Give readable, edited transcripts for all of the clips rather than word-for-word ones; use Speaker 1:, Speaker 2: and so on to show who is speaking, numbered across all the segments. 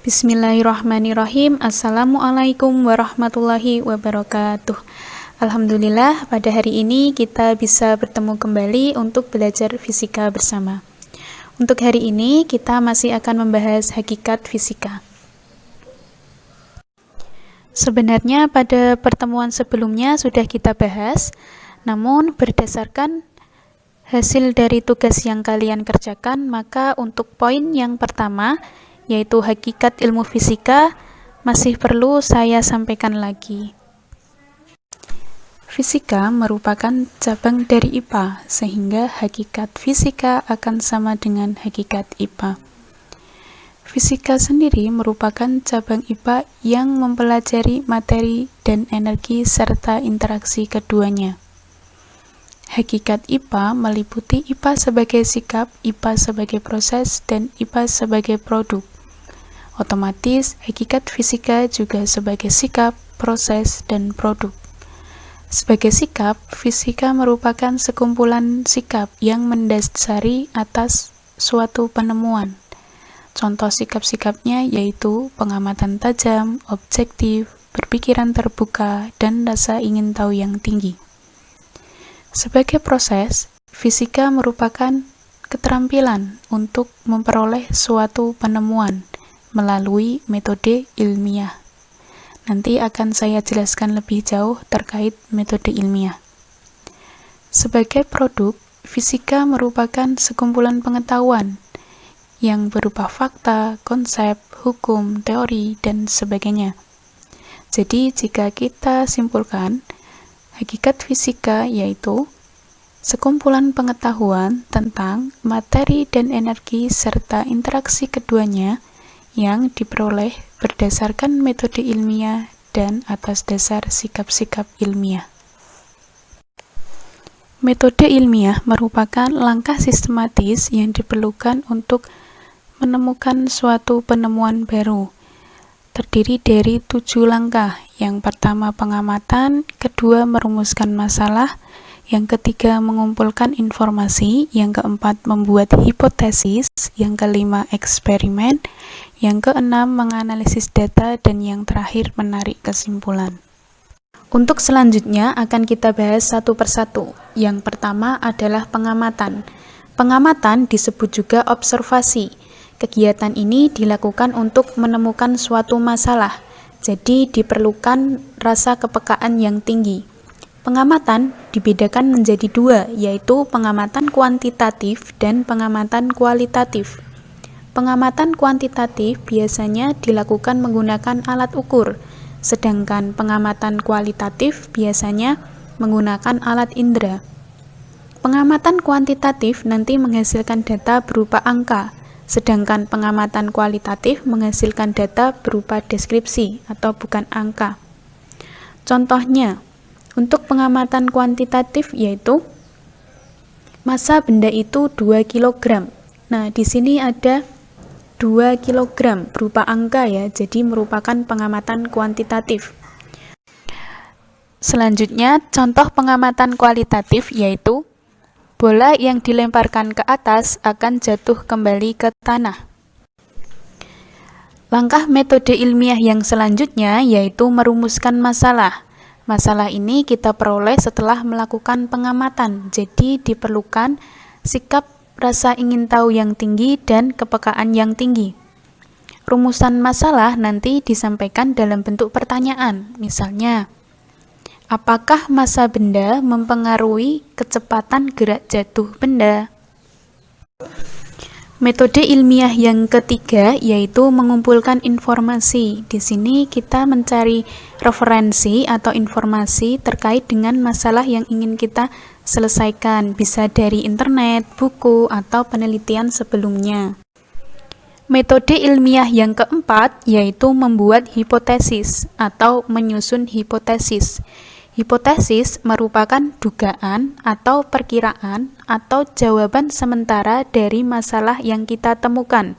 Speaker 1: Bismillahirrahmanirrahim. Assalamualaikum warahmatullahi wabarakatuh. Alhamdulillah, pada hari ini kita bisa bertemu kembali untuk belajar fisika bersama. Untuk hari ini kita masih akan membahas hakikat fisika. Sebenarnya pada pertemuan sebelumnya sudah kita bahas, namun berdasarkan hasil dari tugas yang kalian kerjakan, maka untuk poin yang pertama, yaitu hakikat ilmu fisika, masih perlu saya sampaikan lagi. Fisika merupakan cabang dari IPA, sehingga hakikat fisika akan sama dengan hakikat IPA. Fisika sendiri merupakan cabang IPA yang mempelajari materi dan energi serta interaksi keduanya. Hakikat IPA meliputi IPA sebagai sikap, IPA sebagai proses, dan IPA sebagai produk. Otomatis, hakikat fisika juga sebagai sikap, proses, dan produk. Sebagai sikap, fisika merupakan sekumpulan sikap yang mendasari atas suatu penemuan. Contoh sikap-sikapnya yaitu pengamatan tajam, objektif, berpikiran terbuka, dan rasa ingin tahu yang tinggi. Sebagai proses, fisika merupakan keterampilan untuk memperoleh suatu penemuan melalui metode ilmiah. Nanti akan saya jelaskan lebih jauh terkait metode ilmiah. Sebagai produk, fisika merupakan sekumpulan pengetahuan yang berupa fakta, konsep, hukum, teori, dan sebagainya. Jadi, jika kita simpulkan, hakikat fisika yaitu sekumpulan pengetahuan tentang materi dan energi serta interaksi keduanya yang diperoleh berdasarkan metode ilmiah dan atas dasar sikap-sikap ilmiah. Metode ilmiah merupakan langkah sistematis yang diperlukan untuk menemukan suatu penemuan baru. Terdiri dari 7 langkah. Yang pertama pengamatan, kedua merumuskan masalah, yang ketiga mengumpulkan informasi, yang keempat membuat hipotesis, yang kelima eksperimen, yang keenam menganalisis data, dan yang terakhir menarik kesimpulan. Untuk selanjutnya akan kita bahas satu persatu. Yang pertama adalah pengamatan. Pengamatan disebut juga observasi. Kegiatan ini dilakukan untuk menemukan suatu masalah, jadi diperlukan rasa kepekaan yang tinggi. Pengamatan dibedakan menjadi 2, yaitu pengamatan kuantitatif dan pengamatan kualitatif. Pengamatan kuantitatif biasanya dilakukan menggunakan alat ukur, sedangkan pengamatan kualitatif biasanya menggunakan alat indera. Pengamatan kuantitatif nanti menghasilkan data berupa angka, sedangkan pengamatan kualitatif menghasilkan data berupa deskripsi atau bukan angka. Contohnya, untuk pengamatan kuantitatif yaitu massa benda itu 2 kg. Nah, di sini ada 2 kg berupa angka ya, jadi merupakan pengamatan kuantitatif. Selanjutnya, contoh pengamatan kualitatif yaitu bola yang dilemparkan ke atas akan jatuh kembali ke tanah. Langkah metode ilmiah yang selanjutnya yaitu merumuskan masalah. Masalah ini kita peroleh setelah melakukan pengamatan, jadi diperlukan sikap rasa ingin tahu yang tinggi dan kepekaan yang tinggi. Rumusan masalah nanti disampaikan dalam bentuk pertanyaan, misalnya, apakah massa benda mempengaruhi kecepatan gerak jatuh benda? Metode ilmiah yang ketiga yaitu mengumpulkan informasi. Di sini kita mencari referensi atau informasi terkait dengan masalah yang ingin kita selesaikan, bisa dari internet, buku, atau penelitian sebelumnya. Metode ilmiah yang keempat yaitu membuat hipotesis atau menyusun hipotesis. Hipotesis merupakan dugaan atau perkiraan atau jawaban sementara dari masalah yang kita temukan.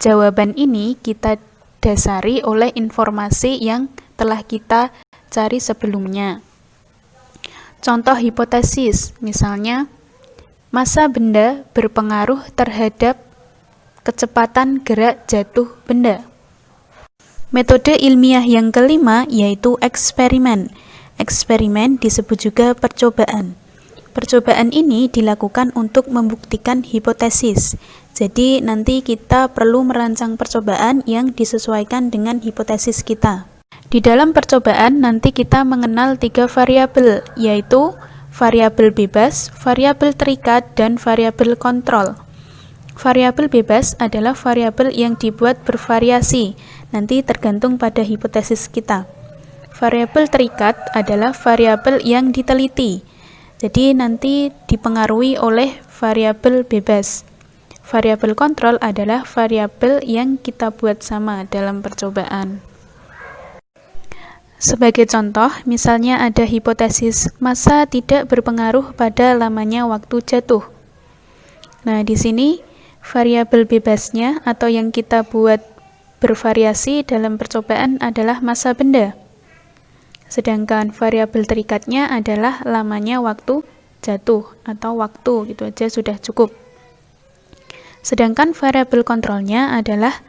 Speaker 1: Jawaban ini kita dasari oleh informasi yang telah kita cari sebelumnya. Contoh hipotesis, misalnya, massa benda berpengaruh terhadap kecepatan gerak jatuh benda. Metode ilmiah yang kelima yaitu eksperimen. Eksperimen disebut juga percobaan. Percobaan ini dilakukan untuk membuktikan hipotesis. Jadi nanti kita perlu merancang percobaan yang disesuaikan dengan hipotesis kita. Di dalam percobaan nanti kita mengenal 3 variabel, yaitu variabel bebas, variabel terikat, dan variabel kontrol. Variabel bebas adalah variabel yang dibuat bervariasi, nanti tergantung pada hipotesis kita. Variabel terikat adalah variabel yang diteliti, jadi nanti dipengaruhi oleh variabel bebas. Variabel kontrol adalah variabel yang kita buat sama dalam percobaan. Sebagai contoh, misalnya ada hipotesis massa tidak berpengaruh pada lamanya waktu jatuh. Nah, di sini variabel bebasnya atau yang kita buat bervariasi dalam percobaan adalah massa benda. Sedangkan variabel terikatnya adalah lamanya waktu jatuh atau waktu, gitu aja sudah cukup. Sedangkan variabel kontrolnya adalah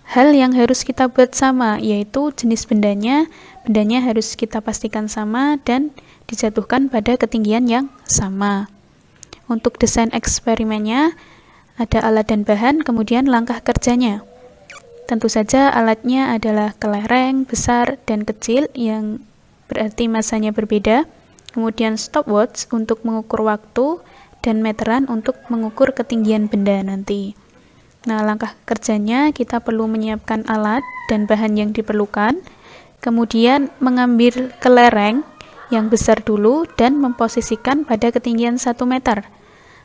Speaker 1: hal yang harus kita buat sama, yaitu jenis bendanya harus kita pastikan sama dan dijatuhkan pada ketinggian yang sama. Untuk desain eksperimennya, ada alat dan bahan, kemudian langkah kerjanya. Tentu saja alatnya adalah kelereng besar dan kecil yang berarti masanya berbeda, kemudian stopwatch untuk mengukur waktu, dan meteran untuk mengukur ketinggian benda nanti. Nah, langkah kerjanya kita perlu menyiapkan alat dan bahan yang diperlukan, kemudian mengambil kelereng yang besar dulu dan memposisikan pada ketinggian 1 meter.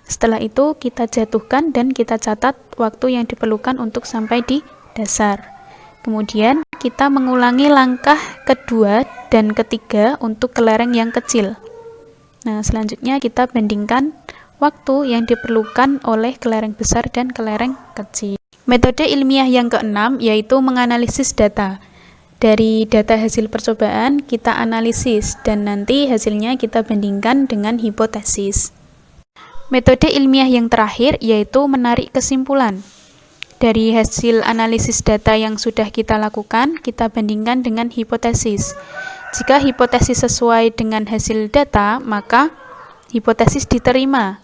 Speaker 1: Setelah itu kita jatuhkan dan kita catat waktu yang diperlukan untuk sampai di dasar. Kemudian kita mengulangi langkah kedua dan ketiga untuk kelereng yang kecil. Nah, selanjutnya kita bandingkan waktu yang diperlukan oleh kelereng besar dan kelereng kecil. Metode ilmiah yang keenam yaitu menganalisis data. Dari data hasil percobaan kita analisis dan nanti hasilnya kita bandingkan dengan hipotesis. Metode ilmiah yang terakhir yaitu menarik kesimpulan. Dari hasil analisis data yang sudah kita lakukan, kita bandingkan dengan hipotesis. Jika hipotesis sesuai dengan hasil data, maka hipotesis diterima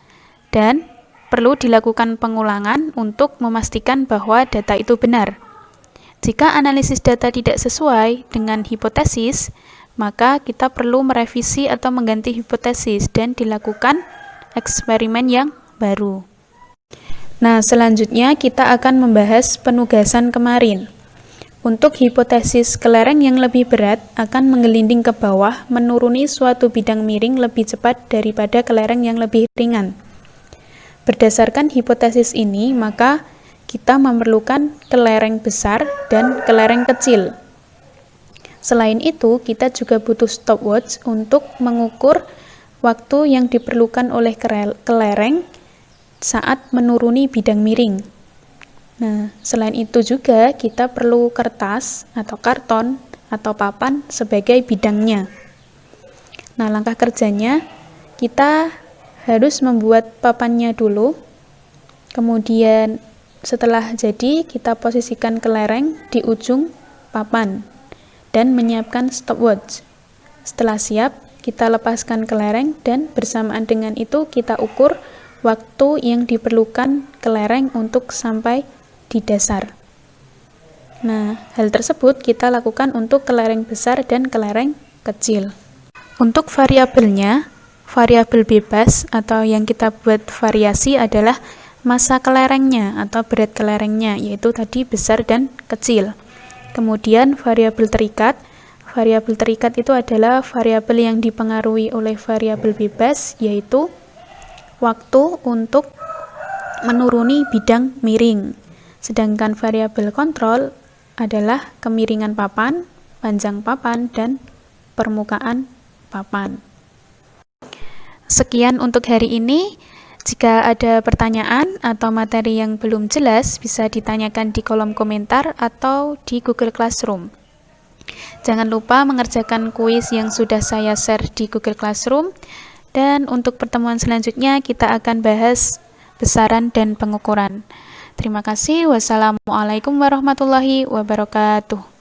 Speaker 1: dan perlu dilakukan pengulangan untuk memastikan bahwa data itu benar. Jika analisis data tidak sesuai dengan hipotesis, maka kita perlu merevisi atau mengganti hipotesis dan dilakukan eksperimen yang baru. Nah, selanjutnya kita akan membahas penugasan kemarin. Untuk hipotesis kelereng yang lebih berat akan menggelinding ke bawah menuruni suatu bidang miring lebih cepat daripada kelereng yang lebih ringan. Berdasarkan hipotesis ini, maka kita memerlukan kelereng besar dan kelereng kecil. Selain itu, kita juga butuh stopwatch untuk mengukur waktu yang diperlukan oleh kelereng saat menuruni bidang miring. Nah, selain itu juga kita perlu kertas atau karton atau papan sebagai bidangnya. Nah, langkah kerjanya kita harus membuat papannya dulu. Kemudian setelah jadi kita posisikan kelereng di ujung papan dan menyiapkan stopwatch. Setelah siap, kita lepaskan kelereng dan bersamaan dengan itu kita ukur waktu yang diperlukan kelereng untuk sampai di dasar. Nah, hal tersebut kita lakukan untuk kelereng besar dan kelereng kecil. Untuk variabelnya, variabel bebas atau yang kita buat variasi adalah massa kelerengnya atau berat kelerengnya, yaitu tadi besar dan kecil. Kemudian variabel terikat itu adalah variabel yang dipengaruhi oleh variabel bebas, yaitu waktu untuk menuruni bidang miring. Sedangkan variabel kontrol adalah kemiringan papan, panjang papan, dan permukaan papan. Sekian untuk hari ini. Jika ada pertanyaan atau materi yang belum jelas, bisa ditanyakan di kolom komentar atau di Google Classroom. Jangan lupa mengerjakan kuis yang sudah saya share di Google Classroom. Dan untuk pertemuan selanjutnya kita akan bahas besaran dan pengukuran. Terima kasih. Wassalamualaikum warahmatullahi wabarakatuh.